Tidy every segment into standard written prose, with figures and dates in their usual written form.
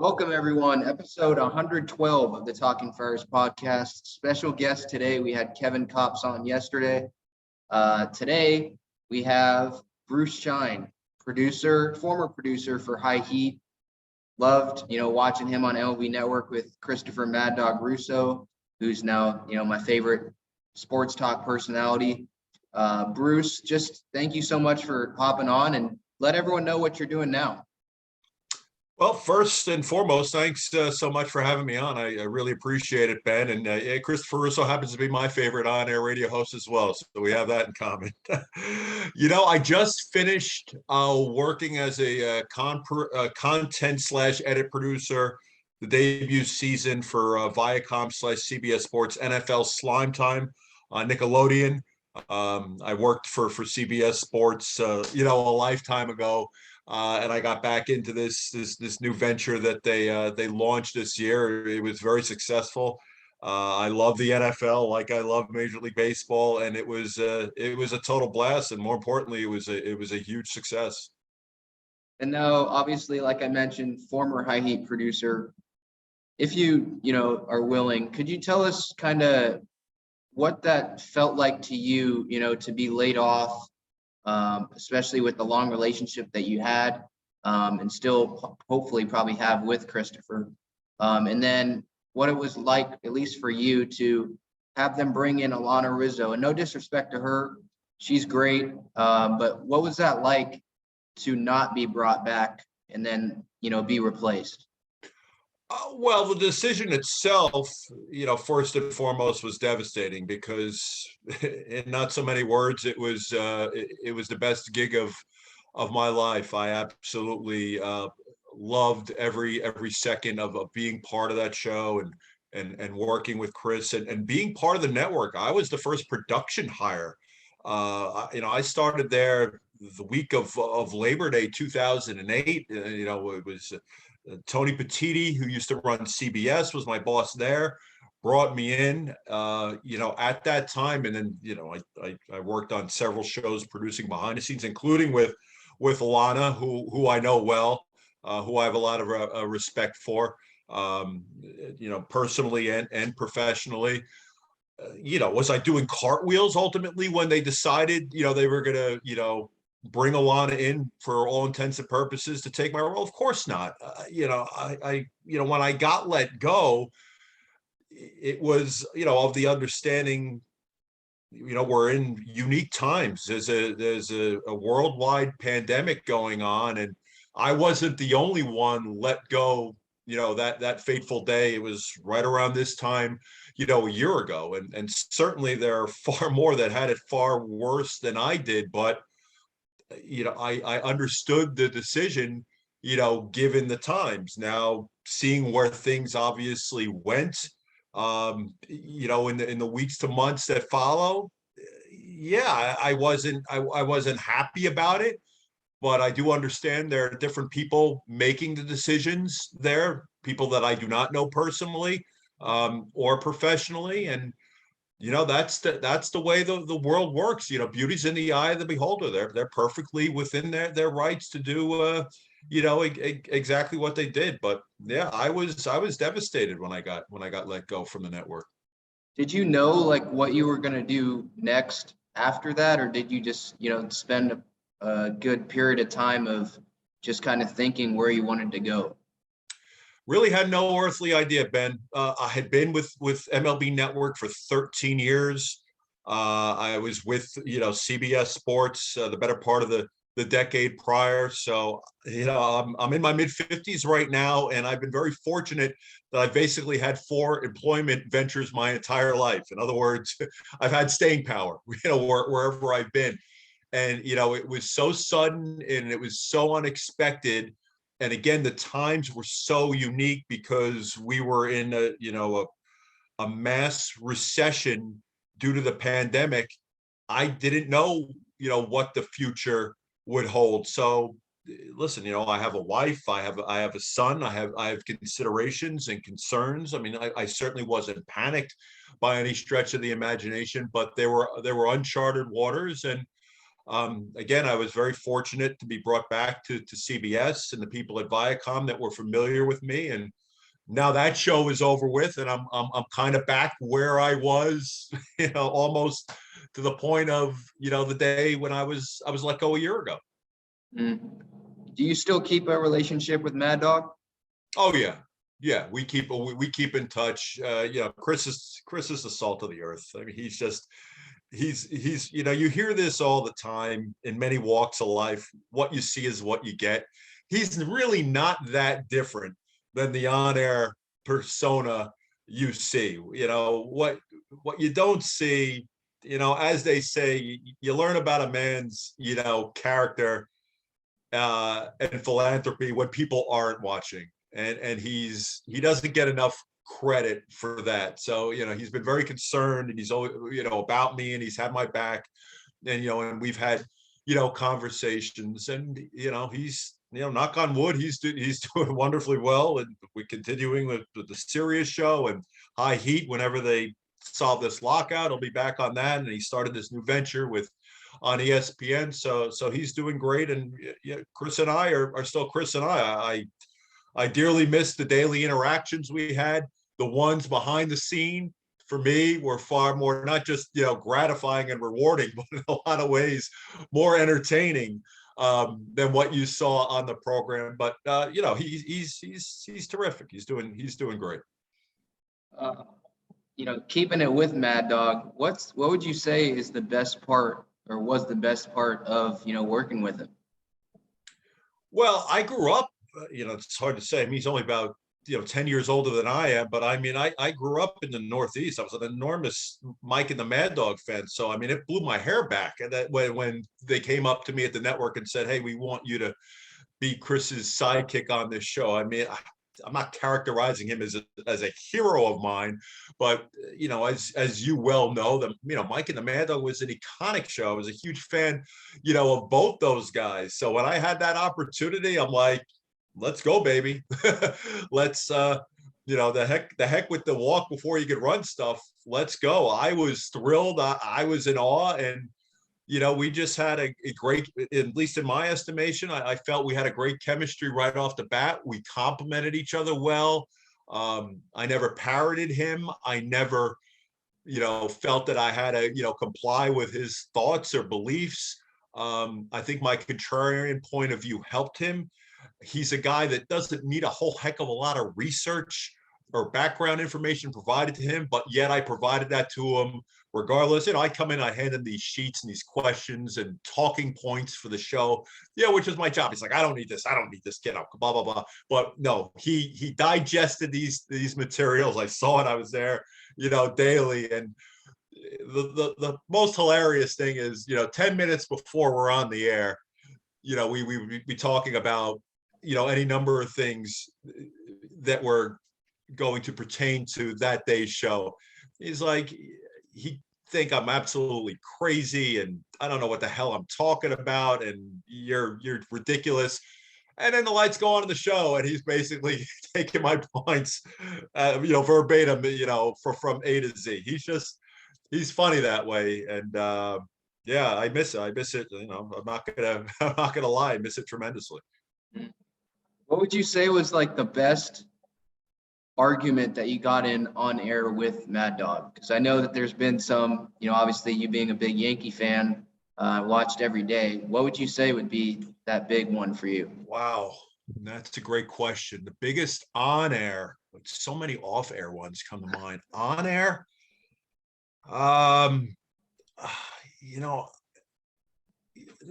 Welcome, everyone. Episode 112 of the Talking Friars podcast. Special guest today. We had Kevin Kopps on yesterday. Today, we have Bruce Schein, former producer for High Heat. Loved, watching him on MLB Network with Christopher Mad Dog Russo, who's now, my favorite sports talk personality. Bruce, just thank you so much for hopping on and let everyone know what you're doing now. Well, first and foremost, thanks so much for having me on. I really appreciate it, Ben. And Christopher Russo happens to be my favorite on-air radio host as well, so we have that in common. I just finished working as a content/edit producer, the debut season for Viacom/CBS Sports NFL Slime Time on Nickelodeon. I worked for CBS Sports, a lifetime ago. And I got back into this new venture that they launched this year. It was very successful. I love the NFL like I love Major League Baseball, and it was a total blast. And more importantly, it was a huge success. And now, obviously, like I mentioned, former High Heat producer. If you are willing, could you tell us kind of what that felt like to you? To be laid off. Especially with the long relationship that you had and still hopefully probably have with Christopher. And then what it was like, at least for you, to have them bring in Alana Rizzo. And no disrespect to her, she's great. But what was that like to not be brought back and then, be replaced? Well, the decision itself, first and foremost was devastating because in not so many words, it was the best gig of my life. I absolutely loved every second of being part of that show and working with Kris and being part of the network. I was the first production hire. I started there the week of Labor Day 2008. It was Tony Petiti, who used to run CBS, was my boss there, brought me in, at that time. And then, I worked on several shows producing behind the scenes, including with Alana, who I know well, who I have a lot of respect for, personally and professionally. Was I doing cartwheels ultimately when they decided, they were going to, bring Alana in for all intents and purposes to take my role? Of course not. When I got let go, it was, of the understanding, we're in unique times. There's a worldwide pandemic going on, and I wasn't the only one let go, that fateful day. It was right around this time, a year ago. And certainly there are far more that had it far worse than I did, but I understood the decision, given the times. Now, seeing where things obviously went, in the weeks to months that follow, I wasn't happy about it, but I do understand there are different people making the decisions there, people that I do not know personally, or professionally. And that's the way the world works. Beauty's in the eye of the beholder. They're perfectly within their rights to do exactly what they did. But yeah, I was devastated when I got let go from the network. Did you know like what you were going to do next after that, or did you just spend a good period of time of just kind of thinking where you wanted to go? Really had no earthly idea, Ben. I had been with MLB Network for 13 years. I was with CBS Sports the better part of the decade prior. So I'm in my mid 50s right now, and I've been very fortunate that I've basically had 4 employment ventures my entire life. In other words, I've had staying power, wherever I've been. And it was so sudden and it was so unexpected. And again, the times were so unique because we were in a mass recession due to the pandemic. I didn't know, what the future would hold. So listen, I have a wife, I have a son, I have considerations and concerns. I mean, I certainly wasn't panicked by any stretch of the imagination, but there were uncharted waters. And Again, I was very fortunate to be brought back to CBS and the people at Viacom that were familiar with me. And now that show is over with, and I'm kind of back where I was, almost to the point of, the day when I was let go a year ago. Mm. Do you still keep a relationship with Mad Dog? Oh yeah. Yeah, we keep in touch. Kris is the salt of the earth. I mean, he's you hear this all the time in many walks of life. What you see is what you get. He's really not that different than the on-air persona you see. What you don't see, as they say, you learn about a man's, character and philanthropy when people aren't watching. And he doesn't get enough credit for that. So, he's been very concerned, and he's always, about me, and he's had my back, and, and we've had, conversations, and, he's, knock on wood, he's doing wonderfully well. And we're continuing with the Sirius show and High Heat. Whenever they solve this lockout, he'll be back on that. And he started this new venture on ESPN. So he's doing great. And Kris and I are still Kris and I dearly miss the daily interactions we had. The ones behind the scene, for me, were far more, not just, gratifying and rewarding, but in a lot of ways more entertaining than what you saw on the program. But he's terrific. He's doing great. Keeping it with Mad Dog, what would you say is the best part, or was the best part of, working with him? Well, I grew up, it's hard to say. I mean, he's only about, 10 years older than I am. But I mean, I grew up in the Northeast. I was an enormous Mike and the Mad Dog fan. So, I mean, it blew my hair back. And that when they came up to me at the network and said, hey, we want you to be Kris's sidekick on this show. I mean, I'm not characterizing him as a hero of mine, but as you well know, Mike and the Mad Dog was an iconic show. I was a huge fan, of both those guys. So when I had that opportunity, I'm like, let's go, baby. Let's the heck with the walk before you could run stuff. Let's go. I was thrilled. I was in awe, and we just had a great, at least in my estimation, I felt we had a great chemistry right off the bat. We complimented each other well. I never parroted him. I never, felt that I had to, comply with his thoughts or beliefs. I think my contrarian point of view helped him. He's a guy that doesn't need a whole heck of a lot of research or background information provided to him, but yet I provided that to him regardless. I come in, I hand him these sheets and these questions and talking points for the show, which is my job. He's like, I don't need this, get up, blah, blah, blah. But no, he digested these materials. I saw it, I was there, daily. And the most hilarious thing is, 10 minutes before we're on the air, we be talking about, any number of things that were going to pertain to that day's show. He's like, he think I'm absolutely crazy and I don't know what the hell I'm talking about, and you're ridiculous. And then the lights go on in the show, and he's basically taking my points, verbatim, from A to Z. He's funny that way. And I miss it. I'm not gonna lie, I miss it tremendously. What would you say was like the best argument that you got in on air with Mad Dog? Because I know that there's been some, obviously you being a big Yankee fan, watched every day. What would you say would be that big one for you? Wow, that's a great question. The biggest on air, but so many off air ones come to mind. On air,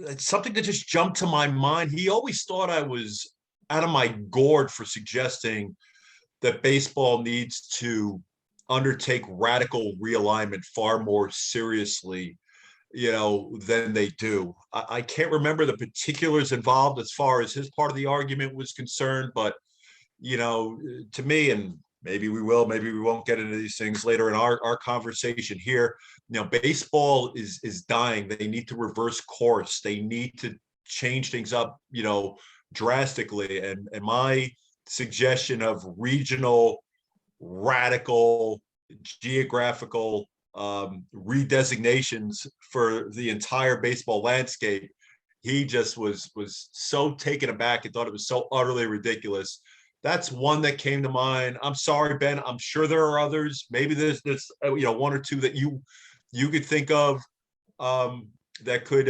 it's something that just jumped to my mind. He always thought I was out of my gourd for suggesting that baseball needs to undertake radical realignment far more seriously, than they do. I can't remember the particulars involved as far as his part of the argument was concerned, but, to me, and maybe we won't get into these things later in our conversation here, baseball is dying. They need to reverse course. They need to change things up, drastically. And my suggestion of regional, radical, geographical redesignations for the entire baseball landscape, he just was so taken aback and thought it was so utterly ridiculous. That's one that came to mind. I'm sorry, Ben. I'm sure there are others. Maybe there's one or two that you could think of that could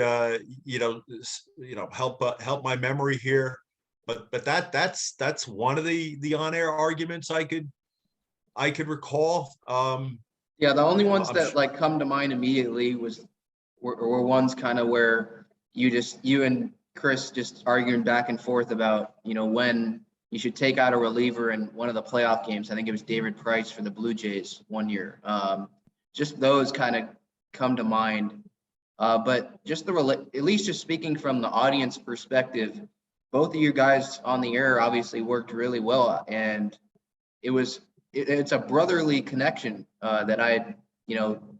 help my memory here. But that's one of the on-air arguments I could recall. Yeah, the only ones that sure. like come to mind immediately were ones kind of where you and Kris just arguing back and forth about, when you should take out a reliever in one of the playoff games. I think it was David Price for the Blue Jays one year. Just those kind of come to mind. But just at least just speaking from the audience perspective, both of you guys on the air obviously worked really well, and it's a brotherly connection that I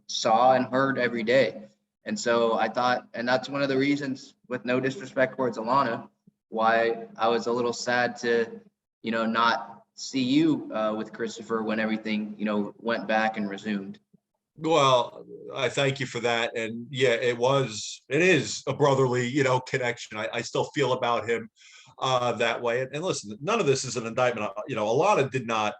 saw and heard every day. And so I thought, and that's one of the reasons, with no disrespect towards Alana, why I was a little sad to not see you with Christopher when everything went back and resumed. Well, I thank you for that. And yeah, it is a brotherly, connection. I still feel about him that way. And listen, none of this is an indictment. Alana did not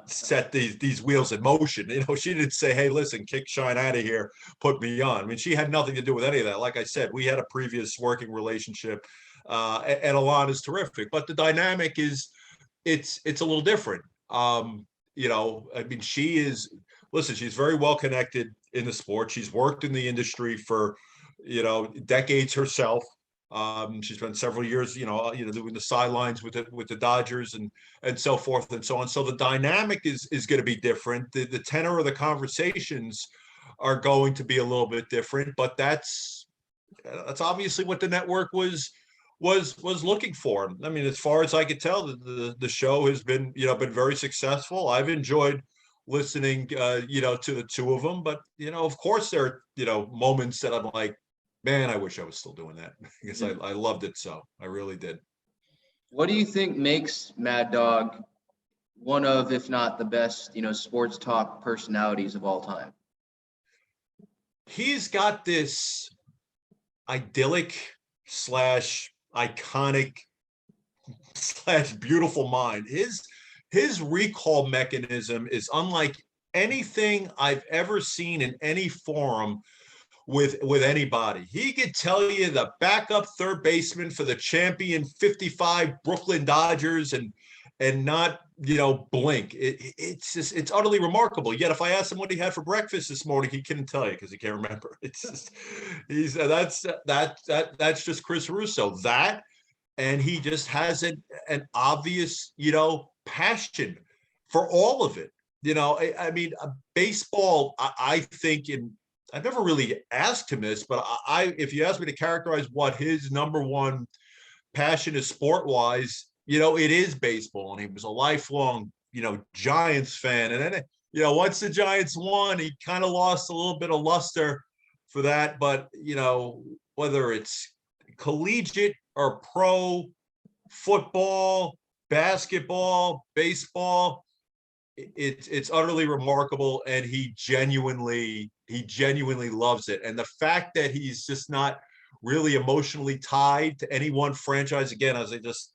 set these wheels in motion. She didn't say, hey, listen, kick Schein out of here, put me on. I mean, she had nothing to do with any of that. Like I said, we had a previous working relationship, and Alana's terrific. But the dynamic it's a little different. I mean, she's very well connected in the sport. She's worked in the industry for, decades herself. She spent several years, doing the sidelines with the Dodgers and so forth and so on. So the dynamic is going to be different. The tenor of the conversations are going to be a little bit different, but that's obviously what the network was looking for. I mean, as far as I could tell, the show has been very successful. I've enjoyed listening to the two of them, but of course there are moments that I'm like, man, I wish I was still doing that, because I loved it. So I really did. What do you think makes Mad Dog one of, if not the best, sports talk personalities of all time? He's got this idyllic / iconic / beautiful mind. His recall mechanism is unlike anything I've ever seen in any forum with anybody. He could tell you the backup third baseman for the champion 55 Brooklyn Dodgers and not blink. It's utterly remarkable. Yet if I asked him what he had for breakfast this morning, he couldn't tell you because he can't remember. It's just that's just Chris Russo. That, and he just has an obvious passion for all of it. I mean, baseball, I think, I've never really asked him this, but if you ask me to characterize what his number one passion is sport-wise, it is baseball. And he was a lifelong, Giants fan. And then, once the Giants won, he kind of lost a little bit of luster for that. But, whether it's collegiate or pro football, basketball, baseball, it's utterly remarkable, and he genuinely loves it. And the fact that he's just not really emotionally tied to any one franchise, again, as I just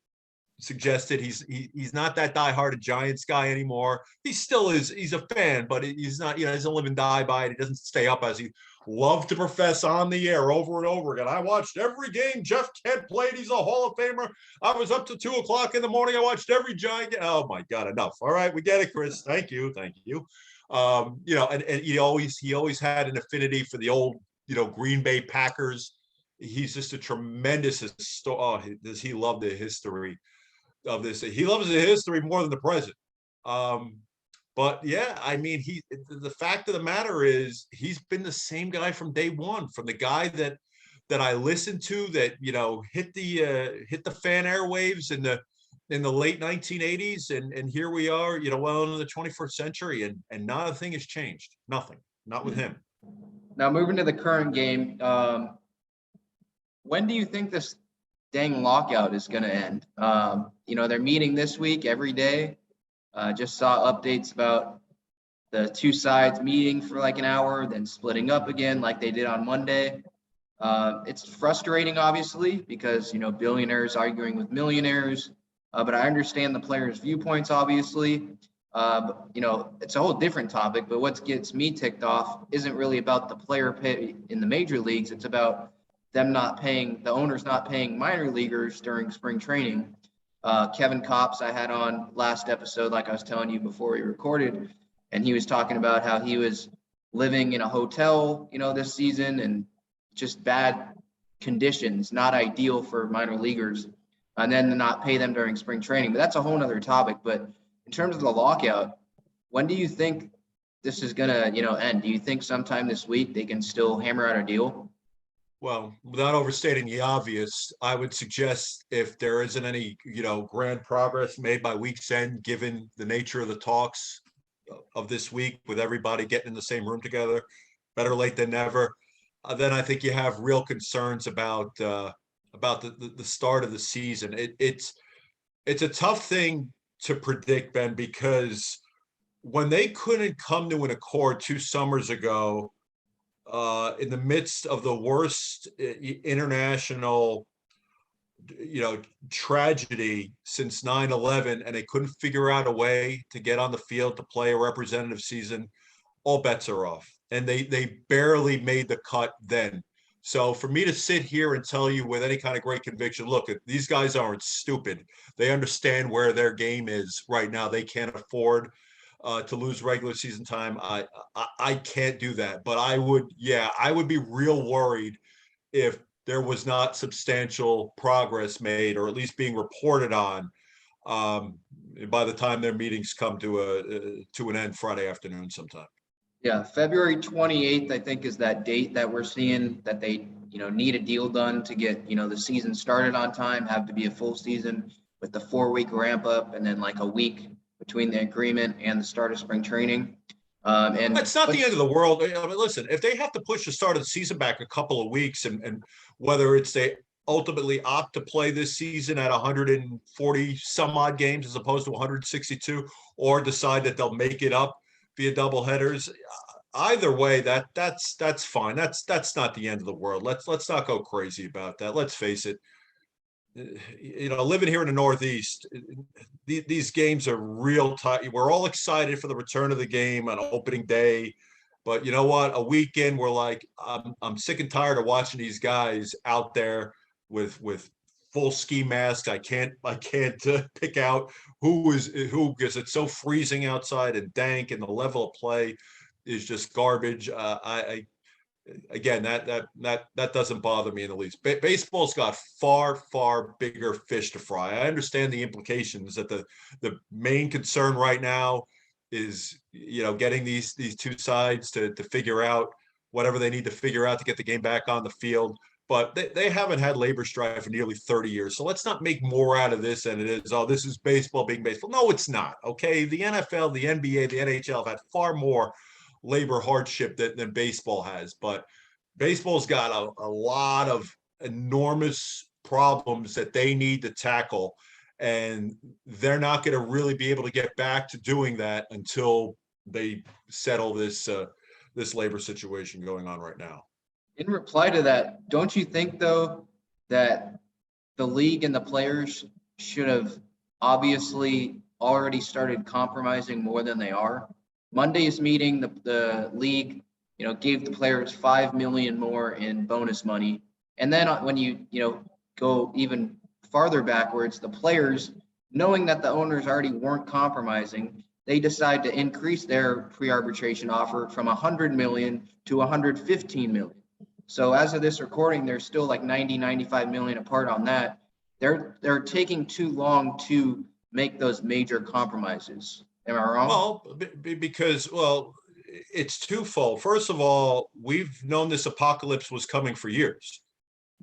suggested, he's not that diehard Giants guy anymore. He still is. He's a fan, but he's not. He doesn't live and die by it. He doesn't stay up as he loved to profess on the air over and over again. I watched every game Jeff Kent played. He's a Hall of Famer. I was up to 2:00 in the morning. I watched every Giant game. Oh my God, enough. All right, we get it, Kris. Thank you. And he always had an affinity for the old, Green Bay Packers. He's just a tremendous he loved the history of this. He loves the history more than the present. But yeah, I mean, the fact of the matter is he's been the same guy from day one, from the guy that I listened to that, hit the fan airwaves in the late 1980s. And here we are, well into the 21st century, and not a thing has changed. Nothing, not with him. Now, moving to the current game, when do you think this dang lockout is going to end? They're meeting this week every day. Just saw updates about the two sides meeting for like an hour, then splitting up again like they did on Monday. It's frustrating, obviously, because, billionaires arguing with millionaires, but I understand the players' viewpoints, obviously. But, it's a whole different topic, but what gets me ticked off isn't really about the player pay in the major leagues. It's about them not paying, the owners not paying minor leaguers during spring training. Kevin Kopps, I had on last episode, like I was telling you before we recorded, and he was talking about how he was living in a hotel, this season, and just bad conditions, not ideal for minor leaguers, and then to not pay them during spring training. But that's a whole nother topic. But in terms of the lockout, when do you think this is going to, end? Do you think sometime this week they can still hammer out a deal? Well, without overstating the obvious, I would suggest if there isn't any, grand progress made by week's end, given the nature of the talks of this week with everybody getting in the same room together, better late than never. Then I think you have real concerns about the start of the season. It's a tough thing to predict, Ben, because when they couldn't come to an accord 2 summers ago, in the midst of the worst international, tragedy since 9/11, and they couldn't figure out a way to get on the field to play a representative season, all bets are off. And they barely made the cut then. So for me to sit here and tell you with any kind of great conviction, look, these guys aren't stupid. They understand where their game is right now. They can't afford to lose regular season time. I can't do that. But I would be real worried if there was not substantial progress made, or at least being reported on, by the time their meetings come to an end Friday afternoon sometime. Yeah, February 28th, I think, is that date that we're seeing that they, need a deal done to get, the season started on time, have to be a full season with the 4-week ramp up and then like a week between the agreement and the start of spring training. And it's not the end of the world. I mean, listen, if they have to push the start of the season back a couple of weeks, and whether it's they ultimately opt to play this season at 140 some odd games as opposed to 162, or decide that they'll make it up via double headers, either way, that's fine. That's not the end of the world. Let's not go crazy about that. Let's face it. Living here in the Northeast, these games are real tight. We're all excited for the return of the game on opening day, but you know what? A weekend, we're like, I'm sick and tired of watching these guys out there with full ski masks. I can't pick out who because it's so freezing outside and dank, and the level of play is just garbage. Again, that doesn't bother me in the least. Baseball's got far bigger fish to fry. I understand the implications that the main concern right now is, getting these two sides to figure out whatever they need to figure out to get the game back on the field. But they haven't had labor strife for nearly 30 years. So let's not make more out of this than it is. Oh, this is baseball being baseball. No, it's not. Okay. The NFL, the NBA, the NHL have had far more labor hardship than baseball has. But baseball's got a lot of enormous problems that they need to tackle. And they're not going to really be able to get back to doing that until they settle this labor situation going on right now. in reply to that, don't you think, though, that the league and the players should have obviously already started compromising more than they are? Monday's meeting, the league, gave the players $5 million more in bonus money. And then when you go even farther backwards, the players, knowing that the owners already weren't compromising, they decide to increase their pre-arbitration offer from 100 million to 115 million. So as of this recording, there's still like 95 million apart on that. They're taking too long to make those major compromises. Am I wrong? Well, because it's twofold. First of all, we've known this apocalypse was coming for years.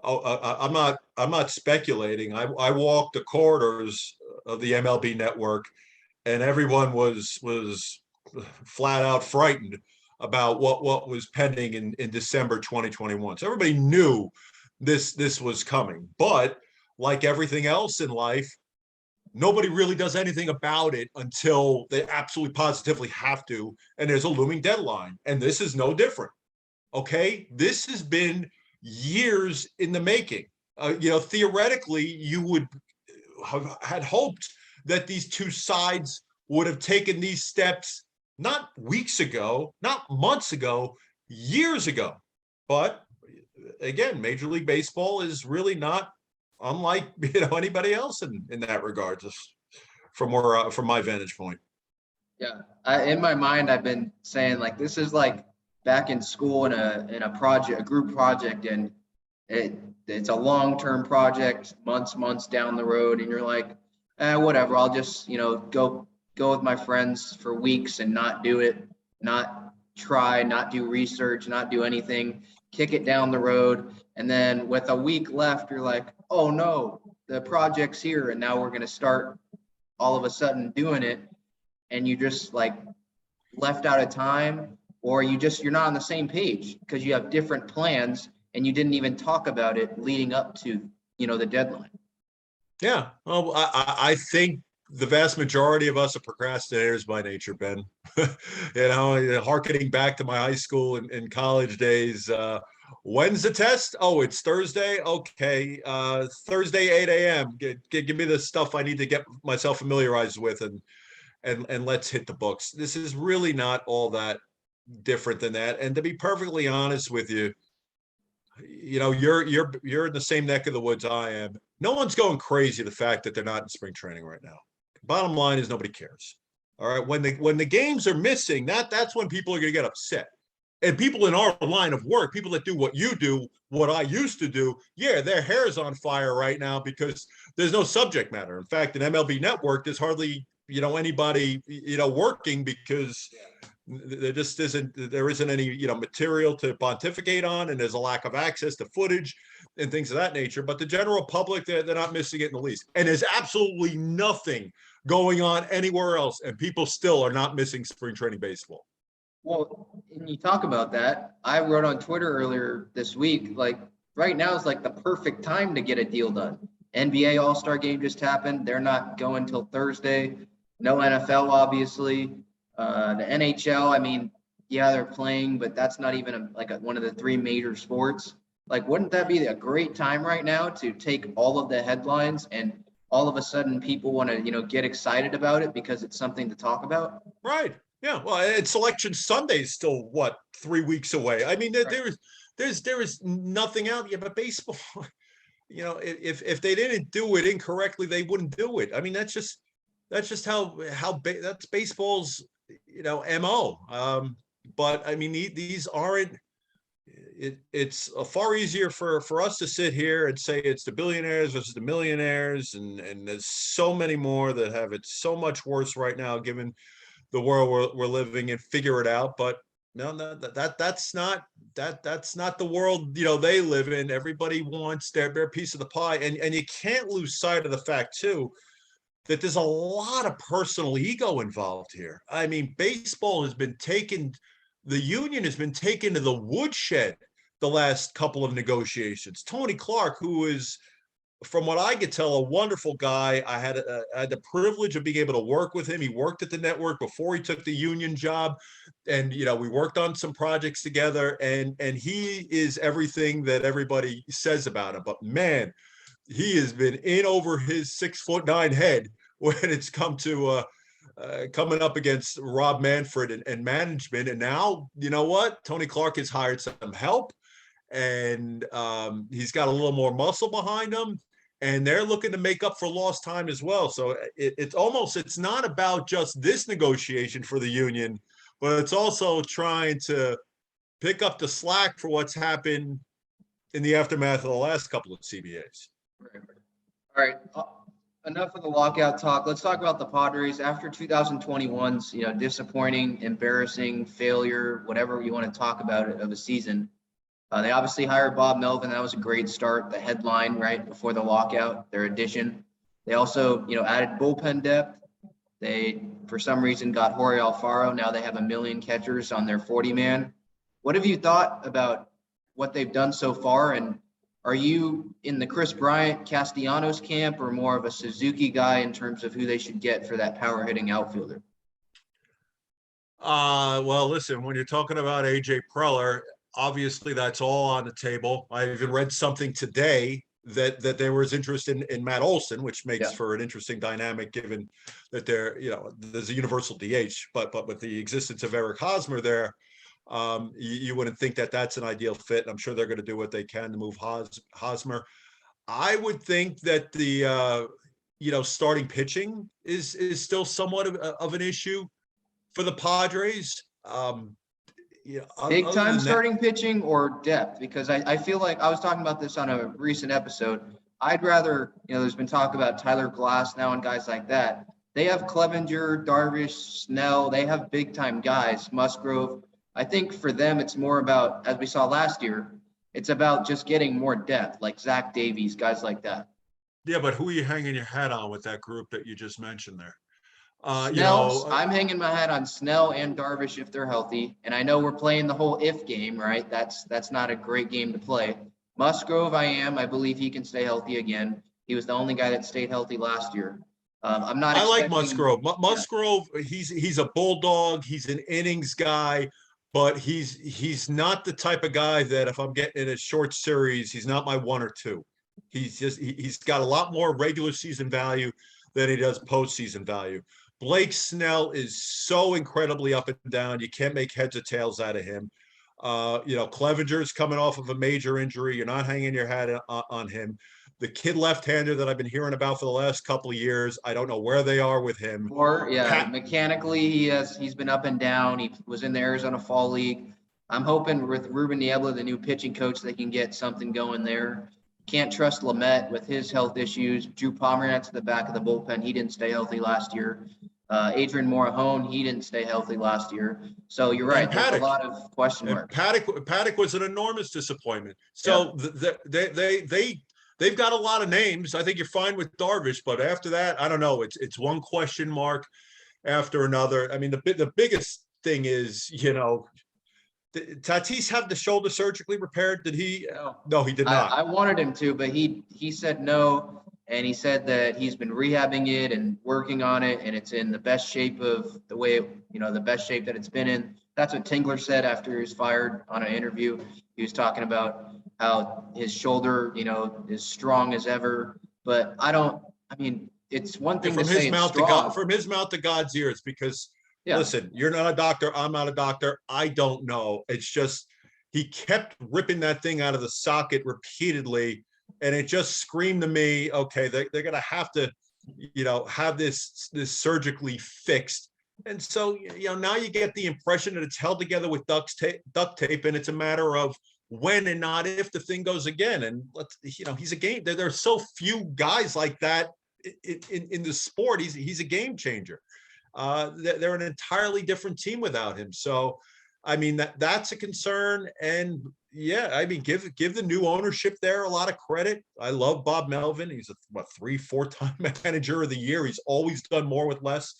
I'm not speculating. I walked the corridors of the MLB network, and everyone was flat out frightened about what was pending in December 2021. So everybody knew this was coming. But like everything else in life, nobody really does anything about it until they absolutely positively have to, and there's a looming deadline. And this is no different. Okay, this has been years in the making. Theoretically, you would have had hoped that these two sides would have taken these steps not weeks ago, not months ago, years ago. But again, Major League Baseball is really not unlike anybody else in that regard, just from my vantage point. Yeah, in my mind, I've been saying like this is like back in school in a group project, and it's a long-term project, months down the road, and you're like, whatever, I'll just go with my friends for weeks and not do it, not try, not do research, not do anything, kick it down the road, and then with a week left, you're like, oh no, the project's here, and now we're going to start all of a sudden doing it, and you just like left out of time, or you're not on the same page because you have different plans and you didn't even talk about it leading up to the deadline. Yeah, well, I think the vast majority of us are procrastinators by nature, Ben. Harkening back to my high school and college days. When's the test? Oh, it's Thursday. Okay, Thursday 8 a.m. Give me the stuff I need to get myself familiarized with, and let's hit the books. This is really not all that different than that. And to be perfectly honest with you, you're in the same neck of the woods I am. No one's going crazy the fact that they're not in spring training right now. Bottom line is nobody cares. All right. When the games are missing, that's when people are going to get upset. And people in our line of work, people that do what you do, what I used to do, yeah, their hair's on fire right now because there's no subject matter. In fact, in MLB Network, there's hardly anybody working because there isn't any material to pontificate on, and there's a lack of access to footage and things of that nature. But the general public, they're not missing it in the least, and there's absolutely nothing going on anywhere else, and people still are not missing spring training baseball. Well, and you talk about that, I wrote on Twitter earlier this week, like right now is like the perfect time to get a deal done. NBA All-Star game just happened. They're not going till Thursday. No NFL, obviously. The NHL, I mean, yeah, they're playing, but that's not even one of the three major sports. Like, wouldn't that be a great time right now to take all of the headlines and all of a sudden people want to, get excited about it because it's something to talk about? Right. Yeah. Well, it's Selection Sunday is still 3 weeks away. I mean, there is nothing out yet, but baseball, if they didn't do it incorrectly, they wouldn't do it. I mean, that's just how that's baseball's MO. But I mean, these aren't. It's far easier for us to sit here and say it's the billionaires versus the millionaires, and there's so many more that have it so much worse right now, given the world we're living in. Figure it out, but no, that's not the world they live in. Everybody wants their piece of the pie, and you can't lose sight of the fact too that there's a lot of personal ego involved here. I mean, baseball has been taken, the union has been taken to the woodshed the last couple of negotiations. Tony Clark, who is, from what I could tell, a wonderful guy. I had the privilege of being able to work with him. He worked at the network before he took the union job, and we worked on some projects together. And he is everything that everybody says about him. But man, he has been in over his 6'9" head when it's come to coming up against Rob Manfred and management. And now, you know what? Tony Clark has hired some help, and he's got a little more muscle behind him, and they're looking to make up for lost time as well. So it's not about just this negotiation for the union, but it's also trying to pick up the slack for what's happened in the aftermath of the last couple of CBAs. All right. Enough of the lockout talk. Let's talk about the Padres after 2021's, disappointing, embarrassing, failure, whatever you want to talk about it, of a season. They obviously hired Bob Melvin. That was a great start. The headline right before the lockout, their addition. They also, added bullpen depth. They, for some reason, got Jorge Alfaro. Now they have 1 million catchers on their 40-man. What have you thought about what they've done so far, and Are you in the Kris Bryant, Castellanos camp, or more of a Suzuki guy in terms of who they should get for that power hitting outfielder? Well, listen, when you're talking about AJ Preller, obviously that's all on the table. I even read something today that there was interest in Matt Olson, which makes Yeah. for an interesting dynamic given that there's a universal DH, but with the existence of Eric Hosmer there, you wouldn't think that that's an ideal fit. I'm sure they're going to do what they can to move Hosmer. I would think that the starting pitching is still somewhat of an issue for the Padres. Big Other time than that, starting pitching or depth? Because I feel like I was talking about this on a recent episode. I'd rather, there's been talk about Tyler Glass now and guys like that. They have Clevenger, Darvish, Snell. They have big time guys, Musgrove. I think for them, it's more about, as we saw last year, it's about just getting more depth, like Zach Davies, guys like that. yeah, but who are you hanging your hat on with that group that you just mentioned there? Snell, I'm hanging my hat on Snell and Darvish if they're healthy. And I know we're playing the whole if game, right? That's not a great game to play. Musgrove, I believe he can stay healthy again. He was the only guy that stayed healthy last year. I'm not I like expecting. Musgrove. Musgrove, he's a bulldog. He's an innings guy, but he's not the type of guy that if I'm getting in a short series, he's not my one or two. He's got a lot more regular season value than he does postseason value. Blake Snell is so incredibly up and down. You can't make heads or tails out of him. Clevenger's coming off of a major injury. You're not hanging your hat on him. The kid left-hander that I've been hearing about for the last couple of years, I don't know where they are with him. Mechanically, he's been up and down. He was in the Arizona Fall League. I'm hoping with Ruben Niebla, the new pitching coach, they can get something going there. Can't trust Lamet with his health issues. Drew Pomeranz at the back of the bullpen. He didn't stay healthy last year. Adrian Morejon, he didn't stay healthy last year. So you're right. There's a lot of question marks. Paddock was an enormous disappointment. So they've got a lot of names. I think you're fine with Darvish, but after that, I don't know. It's one question mark after another. I mean, the biggest thing is, did Tatis have the shoulder surgically repaired? Did he? No, he did not. I wanted him to, but he said no. And he said that he's been rehabbing it and working on it, and it's in the best shape of the way, the best shape that it's been in. That's what Tingler said after he was fired on an interview. He was talking about how his shoulder, is strong as ever. But it's one thing to say it's strong. From his mouth to God's ears, because listen, you're not a doctor. I'm not a doctor. I don't know. It's just he kept ripping that thing out of the socket repeatedly. And it just screamed to me, okay, they're going to have to, have this surgically fixed. And so, now you get the impression that it's held together with duct tape, and it's a matter of when and not if the thing goes again. And he's a game. There are so few guys like that in the sport. He's a game changer. They're an entirely different team without him. So, that's a concern. And give the new ownership there a lot of credit. I love Bob Melvin. He's a 3-4 time manager of the year. He's always done more with less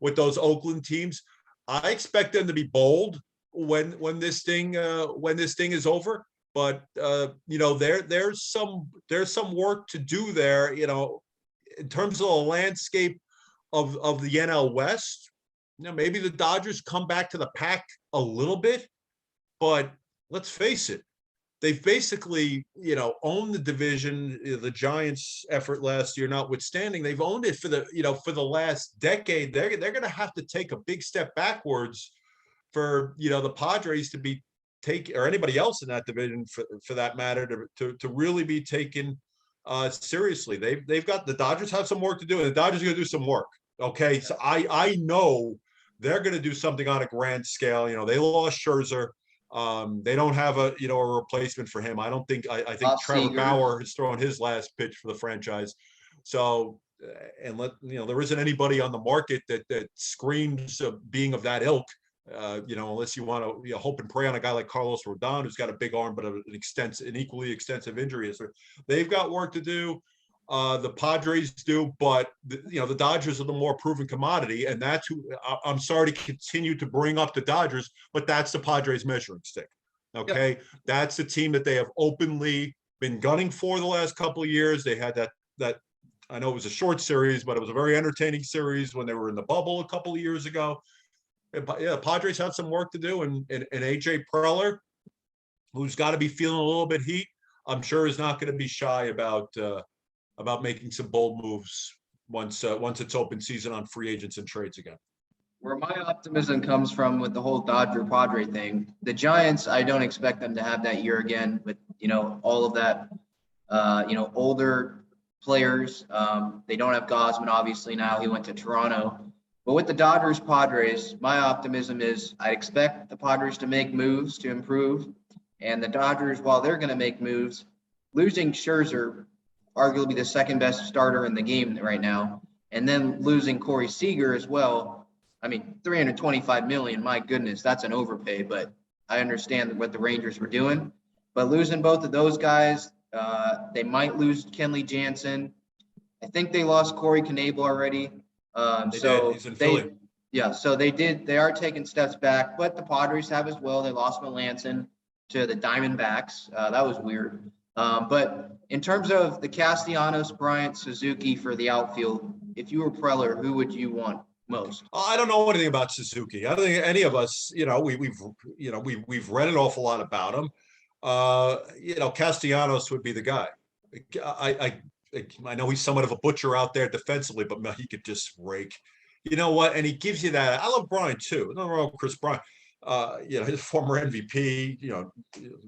with those Oakland teams. I expect them to be bold when this thing is over. But there's some work to do there. In terms of the landscape of the NL West. Maybe the Dodgers come back to the pack a little bit, but let's face it, they've basically, owned the division. The Giants' effort last year notwithstanding, they've owned it for the last decade. They're going to have to take a big step backwards for, the Padres to be or anybody else in that division for that matter to really be taken seriously. They've got the Dodgers have some work to do, and the Dodgers are going to do some work. Okay, so I know they're going to do something on a grand scale. They lost Scherzer. They don't have a replacement for him. I think Trevor Bauer has thrown his last pitch for the franchise. So, there isn't anybody on the market that screams of being of that ilk. Unless you want to hope and pray on a guy like Carlos Rodon, who's got a big arm but an equally extensive injury history. They've got work to do. The Padres do, but the Dodgers are the more proven commodity, and that's who I'm sorry to continue to bring up the Dodgers, but that's the Padres measuring stick. Okay, that's the team that they have openly been gunning for the last couple of years. They had that I know it was a short series, but it was a very entertaining series when they were in the bubble a couple of years ago. And, yeah, Padres have some work to do, and AJ Preller, who's got to be feeling a little bit heat, I'm sure is not going to be shy about making some bold moves once it's open season on free agents and trades again. Where my optimism comes from with the whole Dodger Padre thing, the Giants, I don't expect them to have that year again with, all of that, older players. They don't have Gosman, obviously, now. He went to Toronto. But with the Dodgers Padres, my optimism is I expect the Padres to make moves to improve. And the Dodgers, while they're going to make moves, losing Scherzer, arguably the second best starter in the game right now, and then losing Corey Seager as well. I mean, $325 million, my goodness, that's an overpay, but I understand what the Rangers were doing. But losing both of those guys, they might lose Kenley Jansen. I think they lost Corey Knebel already. He's in Philly. Yeah, so they are taking steps back, but the Padres have as well. They lost Melanson to the Diamondbacks. That was weird. But in terms of the Castellanos, Bryant, Suzuki for the outfield, if you were Preller, who would you want most? I don't know anything about Suzuki. I don't think any of us, we've read an awful lot about him. Castellanos would be the guy. I know he's somewhat of a butcher out there defensively, but he could just rake. You know what? And he gives you that. I love Bryant too. Nothing wrong with Kris Bryant. His former MVP,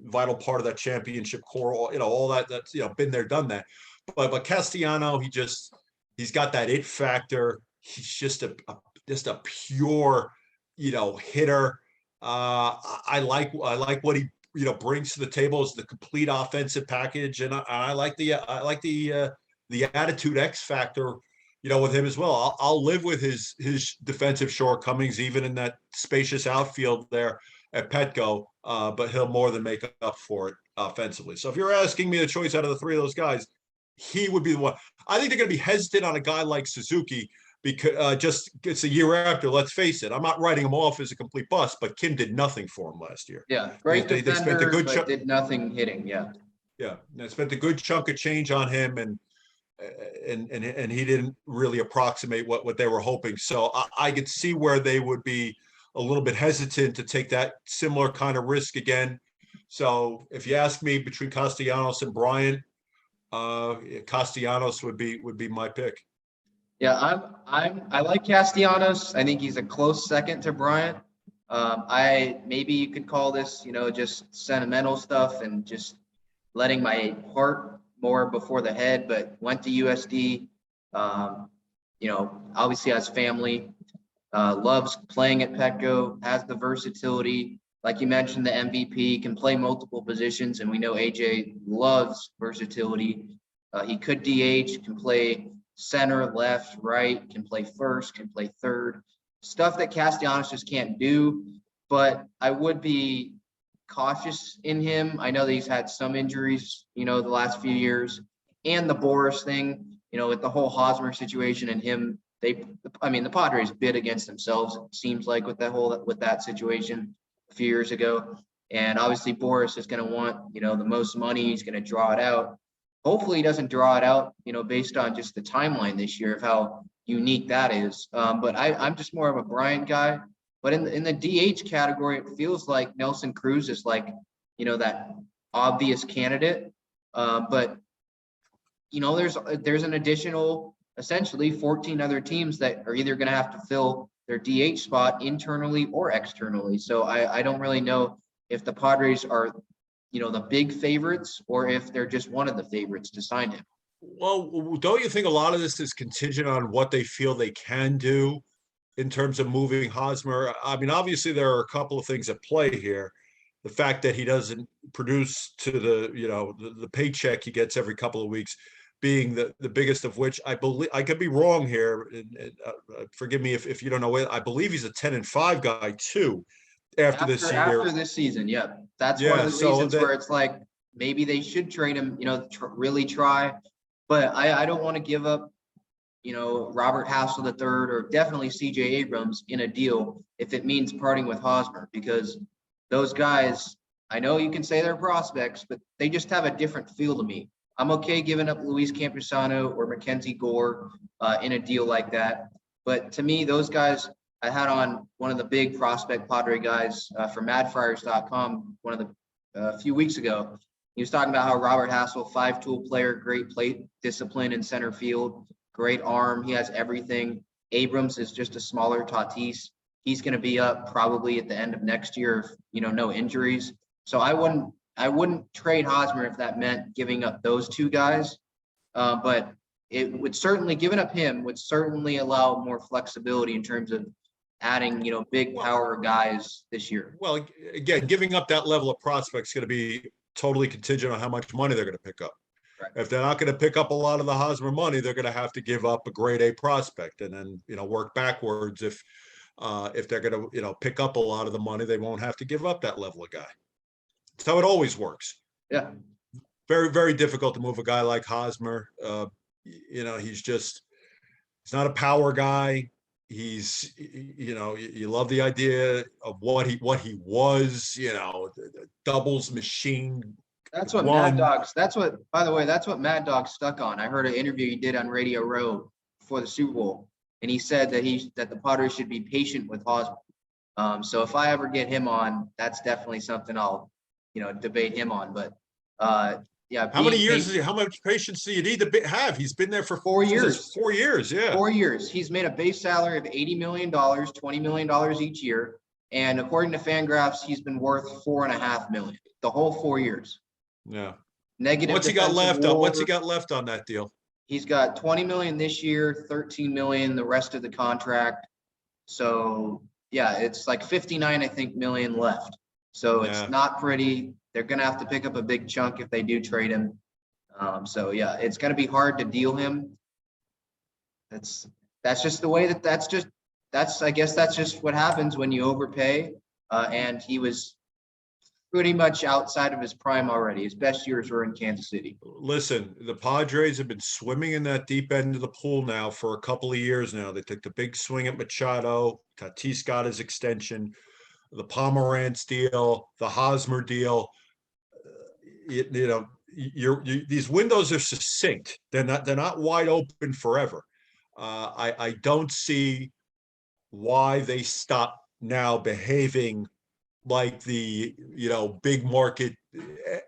vital part of that championship core, all that's, been there, done that. But Castellano, he's got that it factor. He's just a pure, hitter. I like what he, brings to the table as the complete offensive package. And I like the attitude X factor, with him as well. I'll live with his defensive shortcomings, even in that spacious outfield there at Petco, but he'll more than make up for it offensively. So if you're asking me the choice out of the three of those guys, he would be the one. I think they're going to be hesitant on a guy like Suzuki because just it's a year after. Let's face it, I'm not writing him off as a complete bust, but Kim did nothing for him last year. Yeah, great they spent a good but did nothing hitting. Yeah, they spent a good chunk of change on him, and he didn't really approximate what they were hoping. So I could see where they would be a little bit hesitant to take that similar kind of risk again. So if you ask me between Castellanos and Bryant, Castellanos would be my pick. Yeah, I like Castellanos. I think he's a close second to Bryant. Maybe you could call this, just sentimental stuff and just letting my heart more before the head, but went to USD, obviously has family, loves playing at Petco, has the versatility. Like you mentioned, the MVP, can play multiple positions, and we know AJ loves versatility. He could DH, can play center, left, right, can play first, can play third, stuff that Castellanos just can't do. But I would be cautious in him. I know that he's had some injuries, the last few years, and the Boris thing, with the whole Hosmer situation and him, the Padres bid against themselves, it seems like, with that situation a few years ago. And obviously Boris is going to want, the most money. He's going to draw it out. Hopefully he doesn't draw it out, based on just the timeline this year of how unique that is. But I'm just more of a Bryant guy. But in the DH category, it feels like Nelson Cruz is like, that obvious candidate. But there's an additional, essentially 14 other teams that are either going to have to fill their DH spot internally or externally. So I don't really know if the Padres are, the big favorites, or if they're just one of the favorites to sign him. Well, don't you think a lot of this is contingent on what they feel they can do in terms of moving Hosmer? I mean, obviously there are a couple of things at play here. The fact that he doesn't produce to the paycheck he gets every couple of weeks being the biggest of which, I believe, I could be wrong here. Forgive me if you don't know it. I believe he's a 10-5 guy too. After this season, yeah. That's one of the reasons where it's like maybe they should trade him, really try. But I don't want to give up, Robert Hassel III or definitely CJ Abrams in a deal if it means parting with Hosmer, because those guys, I know you can say they're prospects, but they just have a different feel to me. I'm okay giving up Luis Campusano or Mackenzie Gore in a deal like that. But to me, those guys, I had on one of the big prospect Padre guys from MadFriars.com one of the a few weeks ago. He was talking about how Robert Hassel, 5-tool player, great plate discipline in center field, great arm. He has everything. Abrams is just a smaller Tatis. He's going to be up probably at the end of next year if, no injuries. So I wouldn't trade Hosmer if that meant giving up those two guys. But it would certainly, giving up him would certainly allow more flexibility in terms of adding, big power guys this year. Well, again, giving up that level of prospect is going to be totally contingent on how much money they're going to pick up. Right. If they're not going to pick up a lot of the Hosmer money, they're going to have to give up a grade A prospect and then, work backwards. If they're going to, pick up a lot of the money, they won't have to give up that level of guy. That's how it always works. Yeah. Very, very difficult to move a guy like Hosmer. He's not a power guy. He's, you love the idea of what he was, doubles machine. That's what Mad Dog's, by the way, that's what Mad Dog stuck on. I heard an interview he did on Radio Row before the Super Bowl, and he said that the Padres should be patient with Hosmer. So if I ever get him on, that's definitely something I'll, debate him on. But yeah. How many years how much patience do you need to have? He's been there for 4 years. 4 years, yeah. 4 years. He's made a base salary of $80 million, $20 million each year. And according to Fangraphs, he's been worth $4.5 million the whole 4 years. Yeah. Negative. What's he got left on? What's he got left on that deal? He's got $20 million this year, $13 million the rest of the contract. So yeah, it's like 59, I think, million left. So it's not pretty. They're going to have to pick up a big chunk if they do trade him. So yeah, it's going to be hard to deal him. That's just the way I guess that's just what happens when you overpay. And he was pretty much outside of his prime already. His best years were in Kansas City. Listen, the Padres have been swimming in that deep end of the pool now for a couple of years now. They took the big swing at Machado. Tatis got his extension. The Pomerantz deal, the Hosmer deal. These windows are succinct. They're not wide open forever. I don't see why they stop now behaving like the big market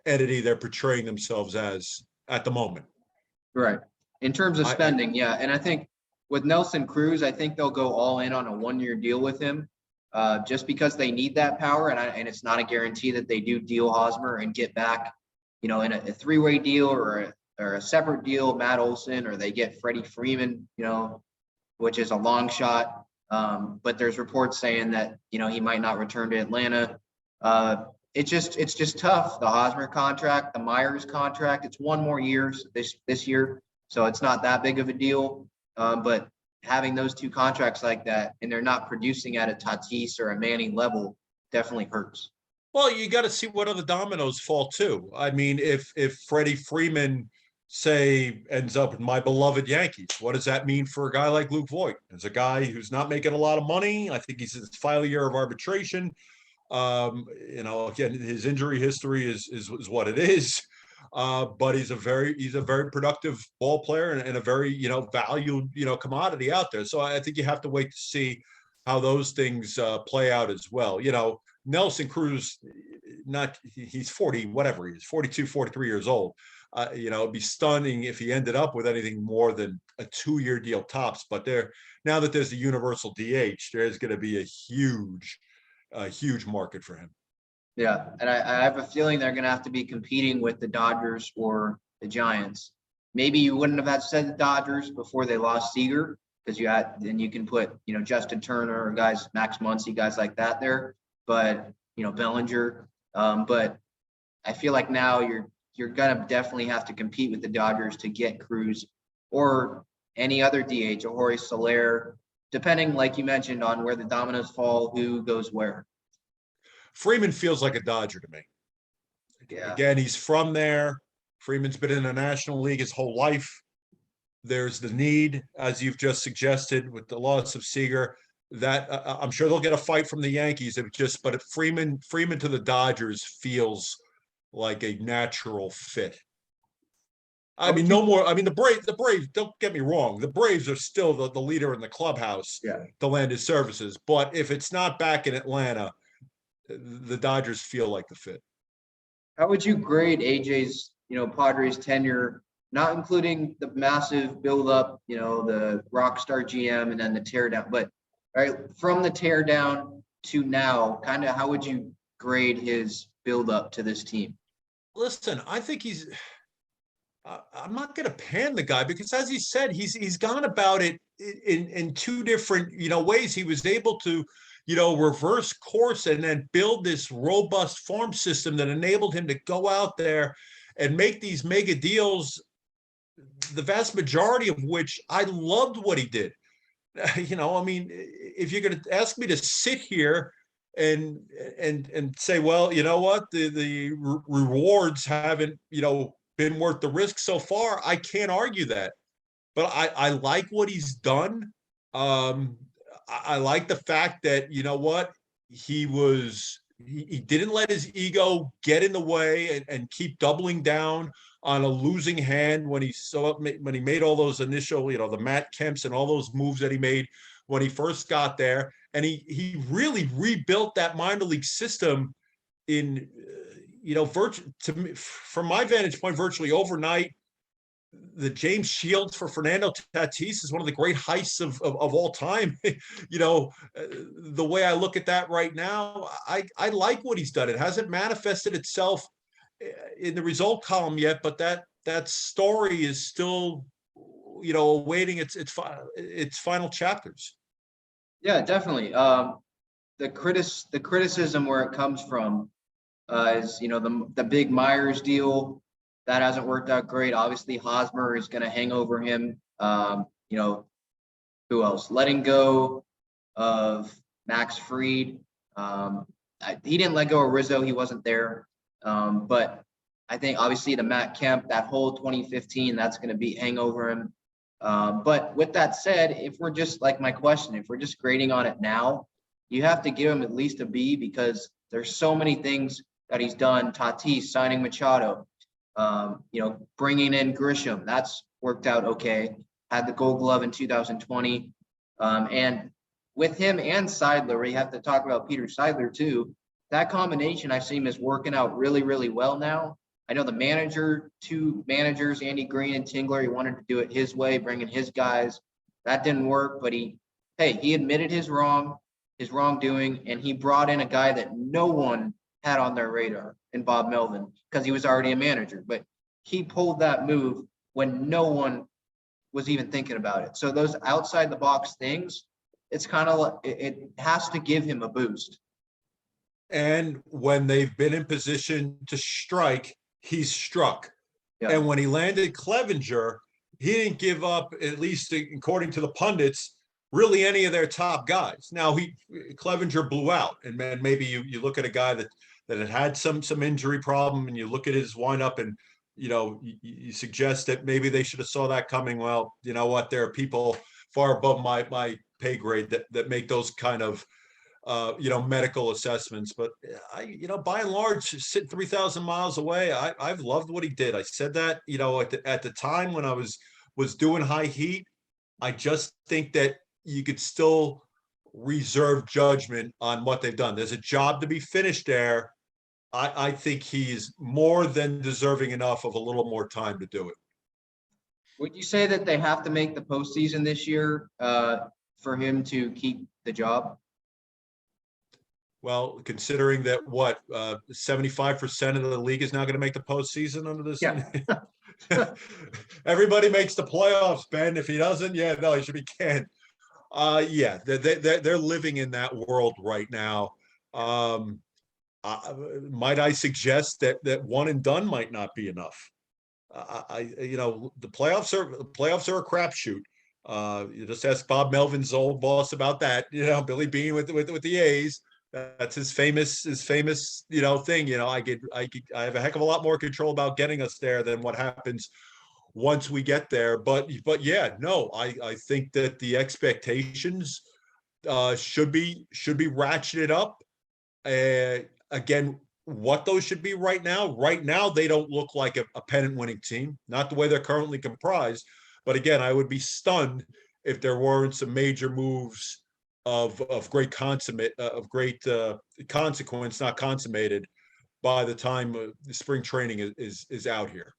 entity they're portraying themselves as at the moment. Right. In terms of spending, yeah. And I think with Nelson Cruz, I think they'll go all in on a 1-year deal with him. Just because they need that power, and it's not a guarantee that they do deal Hosmer and get back, in a 3-way deal or a separate deal, Matt Olson, or they get Freddie Freeman, which is a long shot. But there's reports saying that, he might not return to Atlanta. It's just tough. The Hosmer contract, the Myers contract, it's 1 more year this year. So it's not that big of a deal. But having those 2 contracts like that and they're not producing at a Tatis or a Manning level definitely hurts. Well, you got to see what other dominoes fall too. I mean, if Freddie Freeman, say, ends up in my beloved Yankees, what does that mean for a guy like Luke Voigt? As a guy who's not making a lot of money, I think he's in his final year of arbitration. Again, his injury history is what it is. But he's a very productive ball player and a very, valued, commodity out there. So I think you have to wait to see how those things play out as well. Nelson Cruz, he's 40, whatever he is, 42, 43 years old. It'd be stunning if he ended up with anything more than a 2-year deal tops. But now that there's the universal DH, there's going to be a huge market for him. Yeah, and I have a feeling they're going to have to be competing with the Dodgers or the Giants. Maybe you wouldn't have had said the Dodgers before they lost Seager, because then you can put, Justin Turner or guys, Max Muncy, guys like that there. But, Bellinger. But I feel like now you're going to definitely have to compete with the Dodgers to get Cruz or any other DH, or Jorge Soler, depending, like you mentioned, on where the dominoes fall, who goes where. Freeman feels like a Dodger to me. Yeah. Again, he's from there. Freeman's been in the National League his whole life. There's the need, as you've just suggested, with the loss of Seager. that I'm sure they'll get a fight from the Yankees. But Freeman to the Dodgers feels like a natural fit. I mean, no more. I mean, the Braves, don't get me wrong. The Braves are still the leader in the clubhouse to lend his services. But if it's not back in Atlanta, the Dodgers feel like the fit. How would you grade AJ's, Padres tenure, not including the massive buildup, the rock star GM and then the teardown, but from the teardown to now, kind of how would you grade his buildup to this team? Listen, I think I'm not going to pan the guy because, as he said, he's gone about it in two different ways. He was able to reverse course and then build this robust farm system that enabled him to go out there and make these mega deals, the vast majority of which I loved what he did. I mean, if you're going to ask me to sit here and say, well, you know what, the rewards haven't been worth the risk so far, I can't argue that. But I like what he's done. I like the fact that, he didn't let his ego get in the way and keep doubling down on a losing hand when he made all those initial, the Matt Kemps and all those moves that he made when he first got there. And he really rebuilt that minor league system in, from my vantage point, virtually overnight. The James Shields for Fernando Tatis is one of the great heists of all time. The way I look at that right now, I like what he's done. It hasn't manifested itself in the result column yet, but that story is still, awaiting its final chapters. Yeah, definitely. The criticism where it comes from is, the big Myers deal. That hasn't worked out great. Obviously, Hosmer is going to hang over him. Who else? Letting go of Max Fried. He didn't let go of Rizzo. He wasn't there. But I think obviously the Matt Kemp, that whole 2015, that's going to hang over him. But with that said, if we're just like my question, if we're just grading on it now, you have to give him at least a B because there's so many things that he's done. Tatis signing Machado. Bringing in Grisham, that's worked out okay. Had the Gold Glove in 2020. And with him and Seidler, we have to talk about Peter Seidler too. That combination I've seen is working out really, really well now. I know two managers, Andy Green and Tingler, he wanted to do it his way, bringing his guys. That didn't work, but he admitted his wrongdoing, and he brought in a guy that no one had on their radar in Bob Melvin because he was already a manager, but he pulled that move when no one was even thinking about it. So those outside the box things, it's kind of like it has to give him a boost. And when they've been in position to strike, he's struck. Yeah. And when he landed Clevenger, he didn't give up, at least according to the pundits, really any of their top guys. Now Clevenger blew out, and man, maybe you look at a guy that had some injury problem, and you look at his windup, and you suggest that maybe they should have saw that coming. Well, you know what? There are people far above my pay grade that make those kind of medical assessments. But by and large, sitting 3,000 miles away, I've loved what he did. I said that at the time when I was doing high heat. I just think that you could still reserve judgment on what they've done. There's a job to be finished there. I think he's more than deserving enough of a little more time to do it. Would you say that they have to make the postseason this year for him to keep the job? Well, considering that 75% of the league is now going to make the postseason under this. Yeah. Everybody makes the playoffs, Ben. If he doesn't, he should be canned. They're living in that world right now. Might I suggest that one and done might not be enough? The playoffs are a crapshoot. You just ask Bob Melvin's old boss about that. Billy Beane with the A's. That's his famous thing. I have a heck of a lot more control about getting us there than what happens once we get there. But I think that the expectations should be ratcheted up. Again, what those should be right now, they don't look like a pennant winning team, not the way they're currently comprised. But again, I would be stunned if there weren't some major moves of great consequence, not consummated by the time the spring training is out here.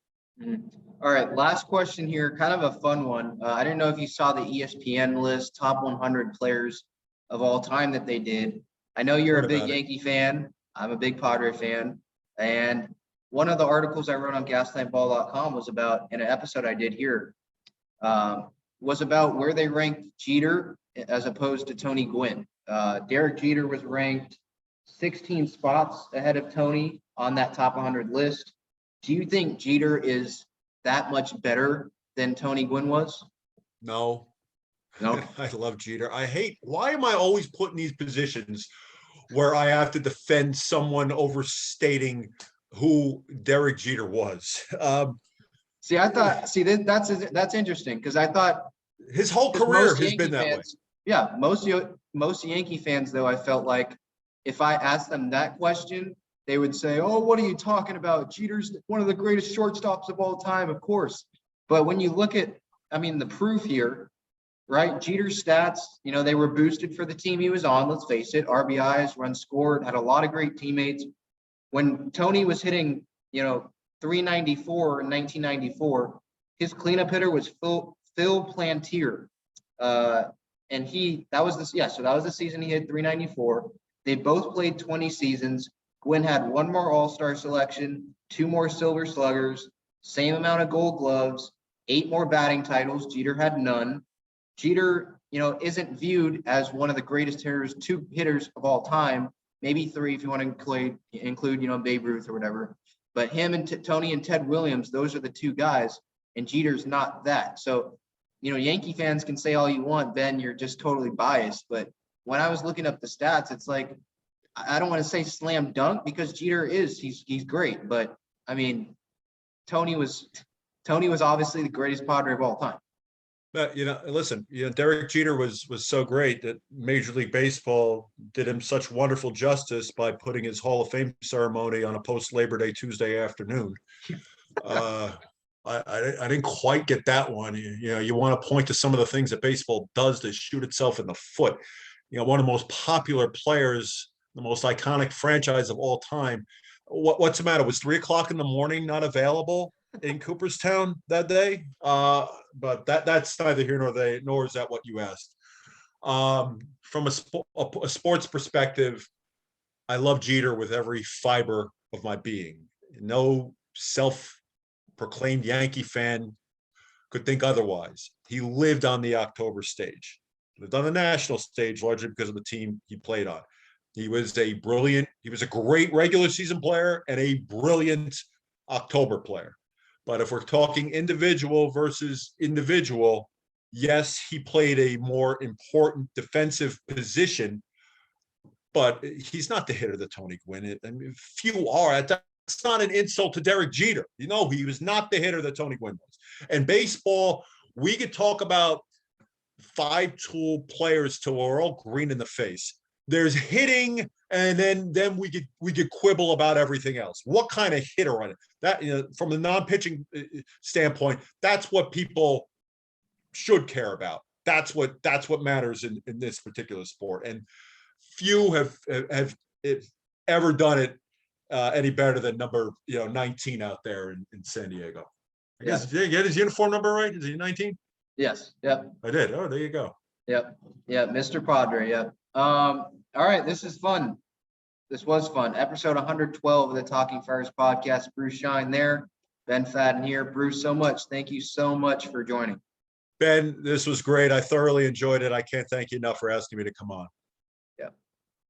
All right, last question here, kind of a fun one. I didn't know if you saw the ESPN list, top 100 players of all time that they did. I know you're a big Yankee fan. I'm a big Padre fan. And one of the articles I wrote on gaslightball.com was about, in an episode I did here, was about where they ranked Jeter as opposed to Tony Gwynn. Derek Jeter was ranked 16 spots ahead of Tony on that top 100 list. Do you think Jeter is that much better than Tony Gwynn was? No. No. I love Jeter. Why am I always put in these positions where I have to defend someone overstating who Derek Jeter was? That's interesting, because I thought his whole career has been that way. Yeah, most Yankee fans, though, I felt like if I asked them that question, they would say, "Oh, what are you talking about? Jeter's one of the greatest shortstops of all time, of course." But when you look at, the proof here, right? Jeter's stats, they were boosted for the team he was on. Let's face it, RBIs, runs scored, had a lot of great teammates. When Tony was hitting, 394 in 1994, his cleanup hitter was Phil Plantier. So that was the season he hit 394. They both played 20 seasons. Gwyn had one more All-Star selection, 2 more Silver Sluggers, same amount of Gold Gloves, 8 more batting titles. Jeter had none. Jeter, isn't viewed as one of the greatest two hitters of all time, maybe 3 if you want to include Babe Ruth or whatever. But him and Tony and Ted Williams, those are the 2 guys, and Jeter's not that. So, Yankee fans can say all you want, Ben, you're just totally biased. But when I was looking up the stats, it's like, I don't want to say slam dunk, because Jeter he's great. But Tony was obviously the greatest Padre of all time. But listen, Derek Jeter was so great that Major League Baseball did him such wonderful justice by putting his Hall of Fame ceremony on a post-Labor Day Tuesday afternoon. I didn't quite get that one. You want to point to some of the things that baseball does to shoot itself in the foot. One of the most popular players, the most iconic franchise of all time. What's the matter? Was 3:00 in the morning not available in Cooperstown that day? But that's neither here nor there, nor is that what you asked. From a sports perspective, I love Jeter with every fiber of my being. No self-proclaimed Yankee fan could think otherwise. He lived on the October stage, lived on the national stage largely because of the team he played on. He was a great regular season player and a brilliant October player. But if we're talking individual versus individual, yes, he played a more important defensive position, but he's not the hitter that Tony Gwynn. Few are. That's not an insult to Derek Jeter. He was not the hitter that Tony Gwynn was. And baseball, we could talk about 5-tool players till we're all green in the face. There's hitting, and then we could quibble about everything else. What kind of hitter on it? That from a non-pitching standpoint, that's what people should care about. That's what matters in this particular sport. And few have ever done it any better than number 19 out there in San Diego. Did you get his uniform number right? Is he 19? Yes. Yep. I did. Oh, there you go. Yep. Yeah. Mr. Padre. Yep. All right. This is fun. This was fun. Episode 112 of the Talking Friars podcast. Bruce Schein there. Ben Fadden here. Bruce, thank you so much for joining. Ben, this was great. I thoroughly enjoyed it. I can't thank you enough for asking me to come on.